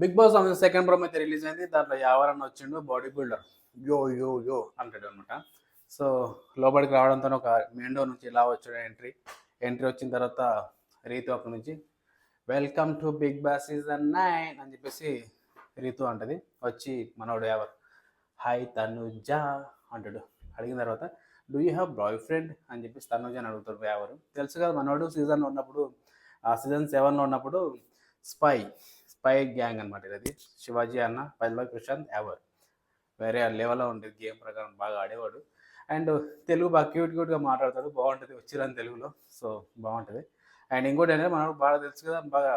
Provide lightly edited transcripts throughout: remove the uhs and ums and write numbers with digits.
Big boss second promo అయితే release అయింది. దాంట్లో యావరన్న వచ్చిండు బాడీ బిల్డర్. యో యో యో అంటాడు అనమాట. సో లోపలికి రావడంతో ఒక మెయిన్ డోర్ నుంచి ఇలా వచ్చాడు ఎంట్రీ వచ్చిన తర్వాత రీతు అక్కడి నుంచి welcome to Bigg Boss season 9 అని చెప్పేసి రీతు అంటది. వచ్చి మనోడు యావర్ హాయ్ తనుజ అంటాడు. అడిగిన తర్వాత do you have boy friend అని చెప్పేసి తనుజ అని అడుగుతాడు యావరు. తెలుసు కదా మనోడు సీజన్లో ఉన్నప్పుడు సీజన్ 7లో ఉన్నప్పుడు స్పై స్పై గ్యాంగ్ అనమాట. ఇది శివాజీ అన్న, పల్లవి ప్రశాంత్, ఎవర్ వేరే లెవెల్లో ఉండేది. గేమ్ ప్రకారం బాగా ఆడేవాడు. అండ్ తెలుగు బాగా క్యూట్గా మాట్లాడతాడు. బాగుంటుంది వచ్చిరాని తెలుగులో. సో బాగుంటుంది. అండ్ ఇంకోటి ఏంటంటే మనకు బాగా తెలుసు కదా, బాగా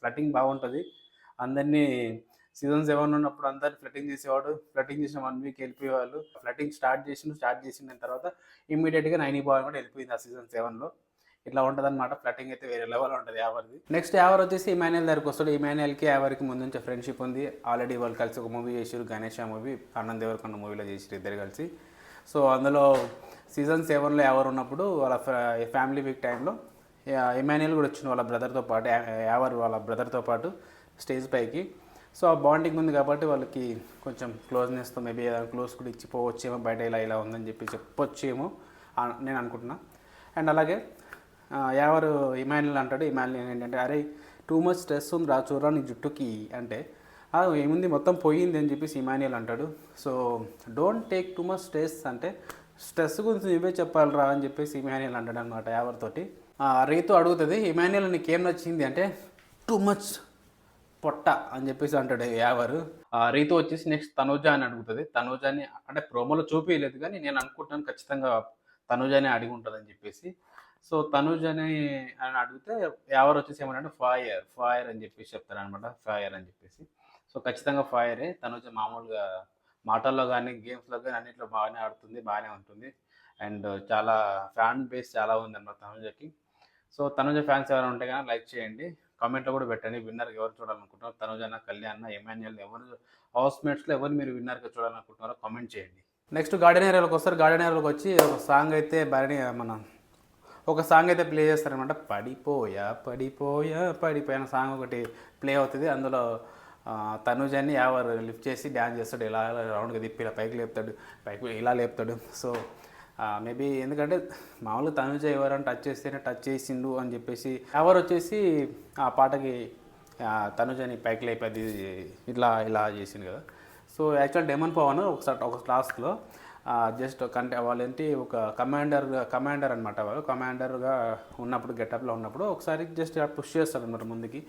ఫ్లటింగ్ బాగుంటుంది. అందరినీ సీజన్ 7 ఉన్నప్పుడు అందరిని ఫ్లటింగ్ చేసేవాడు. ఫ్లటింగ్ చేసిన 1 వీక్ వెళ్ళిపోయేవాళ్ళు. ఫ్లటింగ్ స్టార్ట్ చేసిన తర్వాత ఇమ్మీడియట్గా 90 బాయ్ కూడా వెళ్ళిపోయింది ఆ సీజన్ 7లో. ఇట్లా ఉంటుంది అనమాట. ఫ్లటింగ్ అయితే వేరే లెవెల్ ఉంటుంది యావర్ది. నెక్స్ట్ యావర్ వచ్చేసి ఇమాన్యుయల్ దగ్గరికి వస్తాడు. ఇమాన్యుయల్కి యావర్కి ముందు నుంచి ఫ్రెండ్షిప్ ఉంది. ఆల్రెడీ వాళ్ళు కలిసి ఒక మూవీ చేసారు, గణేష్ మూవీ, ఆనంద్ దేవరకొండ మూవీలో చేసారు ఇద్దరు కలిసి. సో అందులో సీజన్ 7లో యావర్ ఉన్నప్పుడు వాళ్ళ ఫ్యామిలీ వీక్ టైంలో ఇమాన్యుయల్ కూడా వచ్చింది వాళ్ళ బ్రదర్తో పాటు. యావర్ వాళ్ళ బ్రదర్తో పాటు స్టేజ్ పైకి. సో ఆ బాండింగ్ ఉంది కాబట్టి వాళ్ళకి కొంచెం క్లోజ్నెస్తో మేబీ క్లోజ్ కూడా ఇచ్చిపోవచ్చేమో, బయట ఇలా ఉందని చెప్పి చెప్పొచ్చేమో నేను అనుకుంటున్నా. అండ్ అలాగే యావరు ఇమాన్యుయల్ అంటాడు. ఇమాన్యుయల్ ఏంటంటే అరే టూ మచ్ స్ట్రెస్ ఉంది రా చూడరా నీ జుట్టుకి అంటే ఏముంది మొత్తం పోయింది అని చెప్పేసి ఇమాన్యుయల్ అంటాడు. So don't take too much stress అంటే స్ట్రెస్ గురించి నువ్వే చెప్పాలిరా అని చెప్పేసి ఇమాన్యుయల్ అంటాడు అనమాట యావర్ తోటి. రీతు అడుగుతుంది ఇమాన్యుయల్ నీకేం నచ్చింది అంటే టూ మచ్ పొట్ట అని చెప్పేసి అంటాడు యావరు. రీతు వచ్చేసి నెక్స్ట్ తనూజ అని అడుగుతుంది. తనూజని అంటే ప్రోమోలో చూపించలేదు కానీ నేను అనుకుంటున్నాను ఖచ్చితంగా తనూజనే అడిగి ఉంటుంది అని చెప్పేసి. సో తనూజని అని అడిగితే ఎవరు వచ్చేసి ఏమంటే ఫైర్ అని చెప్పేసి చెప్తారనమాట. ఫైర్ అని చెప్పేసి. సో ఖచ్చితంగా ఫైరే. తనూజ మామూలుగా మాటల్లో కానీ గేమ్స్లో కానీ అన్నింటిలో బాగానే ఆడుతుంది, బాగానే ఉంటుంది. అండ్ చాలా ఫ్యాన్ బేస్ చాలా ఉందన్నమాట తనూజకి. సో తనూజ ఫ్యాన్స్ ఎవరైనా ఉంటే కానీ లైక్ చేయండి, కామెంట్లో కూడా పెట్టండి. విన్నర్గా ఎవరు చూడాలనుకుంటున్నారు, తనూజన, కళ్యాణ్, ఎమాన్యుయల్, ఎవరు హౌస్మేట్స్లో ఎవరు మీరు విన్నర్గా చూడాలనుకుంటున్నారో కామెంట్ చేయండి. నెక్స్ట్ గార్డెన్ ఏరియాలోకి వస్తారు. గార్డెన్ ఏరియాలోకి వచ్చి ఒక సాంగ్ అయితే ఒక సాంగ్ అయితే ప్లే చేస్తారనమాట. పడిపోయా అనే సాంగ్ ఒకటి ప్లే అవుతుంది. అందులో తనుజని ఎవరు లిఫ్ట్ చేసి డ్యాన్స్ చేస్తాడు. ఇలా రౌండ్గా తిప్పి ఇలా పైకి ఇలా లేపుతాడు. సో మేబీ ఎందుకంటే మామూలుగా తనుజ ఎవరైనా టచ్ చేస్తేనే టచ్ చేసిండు అని చెప్పేసి ఎవరు వచ్చేసి ఆ పాటకి తనుజని పైకి లేపేది ఇలా చేసిండు కదా. సో యాక్చువల్ డెమన్ పవన్ ఒక క్లాస్లో జస్ట్ వాళ్ళేంటి ఒక కమాండర్ అనమాట. వాళ్ళు కమాండర్గా ఉన్నప్పుడు గెటప్లో ఉన్నప్పుడు ఒకసారి జస్ట్ పుష్ చేస్తారు అనమాట ముందుకి.